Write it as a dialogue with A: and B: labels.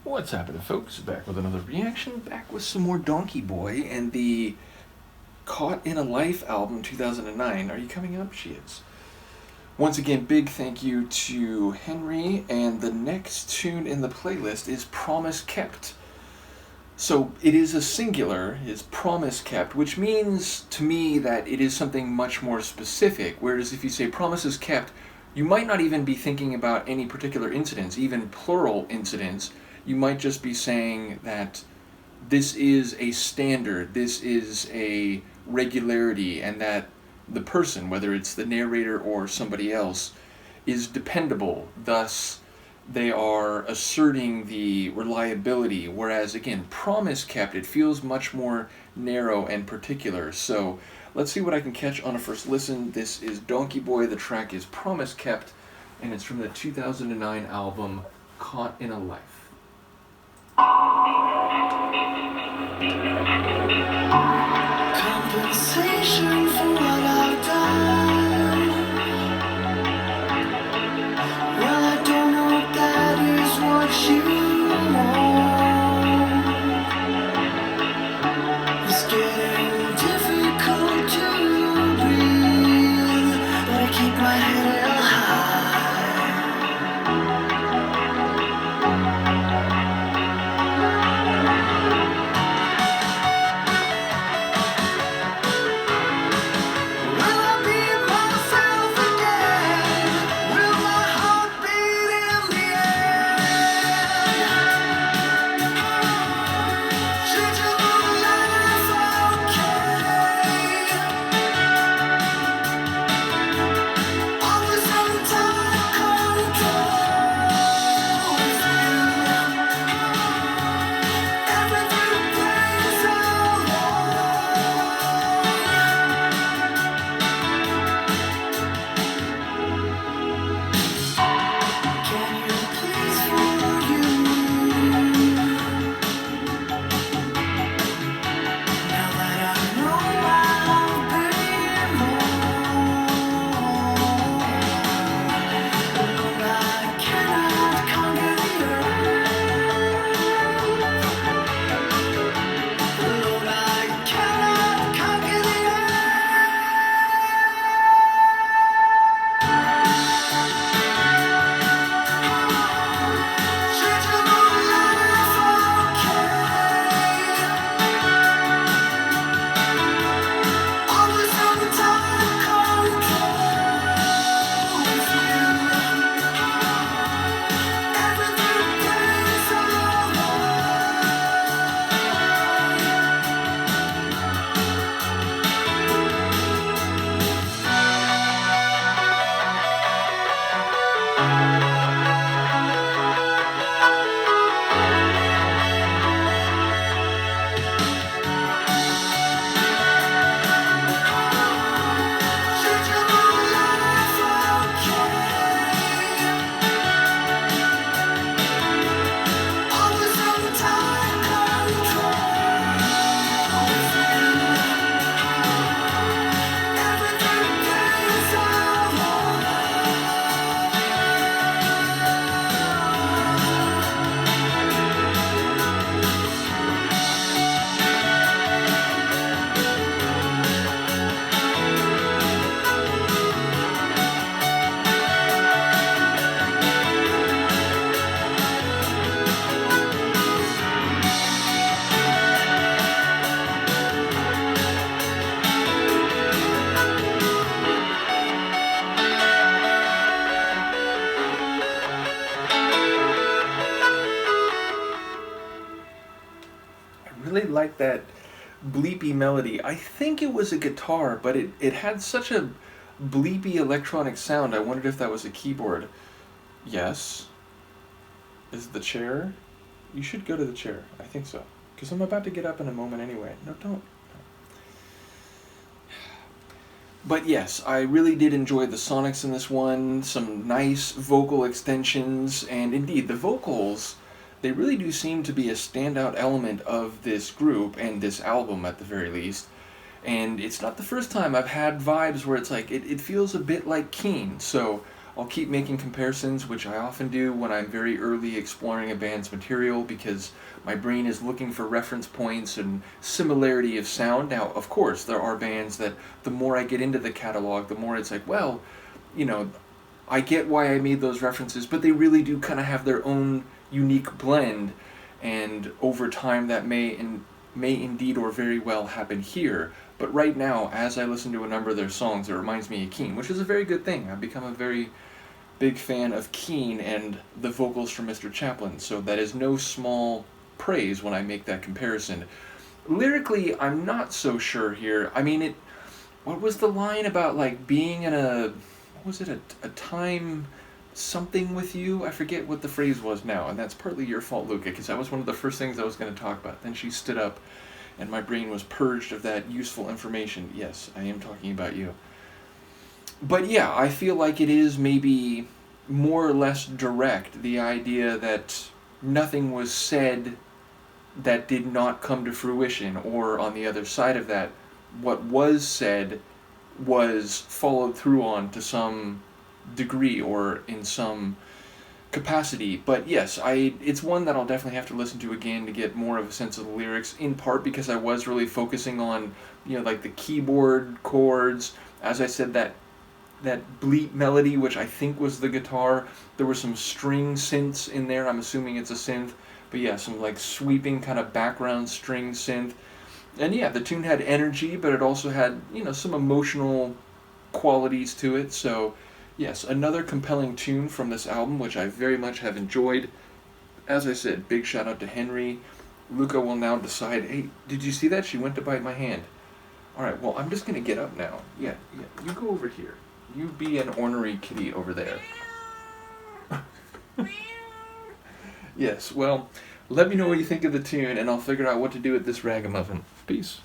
A: What's happening, folks? Back with another reaction, back with some more Donkeyboy and the Caught in a Life album 2009. Are you coming up? She is. Once again, big thank you to Henri, and the next tune in the playlist is Promise Kept. So it is a singular, it's Promise Kept, which means to me that it is something much more specific, whereas if you say Promises Kept, you might not even be thinking about any particular incidents, even plural incidents. You might just be saying that this is a standard, this is a regularity, and that the person, whether it's the narrator or somebody else, is dependable. Thus, they are asserting the reliability, whereas, again, Promise Kept, it feels much more narrow and particular. So let's see what I can catch on a first listen. This is Donkeyboy, the track is Promise Kept, and it's from the 2009 album Caught in a Life.
B: Compensation for what I've done. Well, I don't know if that is what you want. It's getting difficult to breathe, but I keep my head held high.
A: Really like that bleepy melody. I think it was a guitar, but it had such a bleepy electronic sound. I wondered if that was a keyboard. Yes. Is the chair? You should go to the chair. I think so. Because I'm about to get up in a moment anyway. No, don't. But yes, I really did enjoy the sonics in this one. Some nice vocal extensions, and indeed, the vocals, they really do seem to be a standout element of this group, and this album at the very least. And it's not the first time I've had vibes where it's like, it feels a bit like Keen. So I'll keep making comparisons, which I often do when I'm very early exploring a band's material, because my brain is looking for reference points and similarity of sound. Now, of course, there are bands that the more I get into the catalog, the more it's like, well, you know, I get why I made those references, but they really do kind of have their own unique blend, and over time that may indeed or very well happen here. But right now, as I listen to a number of their songs, it reminds me of Keane, which is a very good thing. I've become a very big fan of Keane and the vocals from Mr. Chaplin, so that is no small praise when I make that comparison. Lyrically, I'm not so sure here. I mean, what was the line about, like, being in what was it, a time something with you? I forget what the phrase was now, and that's partly your fault, Luca, because that was one of the first things I was going to talk about. Then she stood up, and my brain was purged of that useful information. Yes, I am talking about you. But yeah, I feel like it is maybe more or less direct, the idea that nothing was said that did not come to fruition, or on the other side of that, what was said was followed through on to some degree or in some capacity. But yes, it's one that I'll definitely have to listen to again to get more of a sense of the lyrics, in part because I was really focusing on, like the keyboard chords. As I said, that bleep melody, which I think was the guitar. There were some string synths in there. I'm assuming it's a synth. But yeah, some like sweeping kind of background string synth. And yeah, the tune had energy, but it also had, some emotional qualities to it. So yes, another compelling tune from this album, which I very much have enjoyed. As I said, big shout out to Henri. Luca will now decide, hey, did you see that? She went to bite my hand. Alright, well, I'm just going to get up now. Yeah, you go over here. You be an ornery kitty over there. Yes, well, let me know what you think of the tune, and I'll figure out what to do with this ragamuffin. Peace.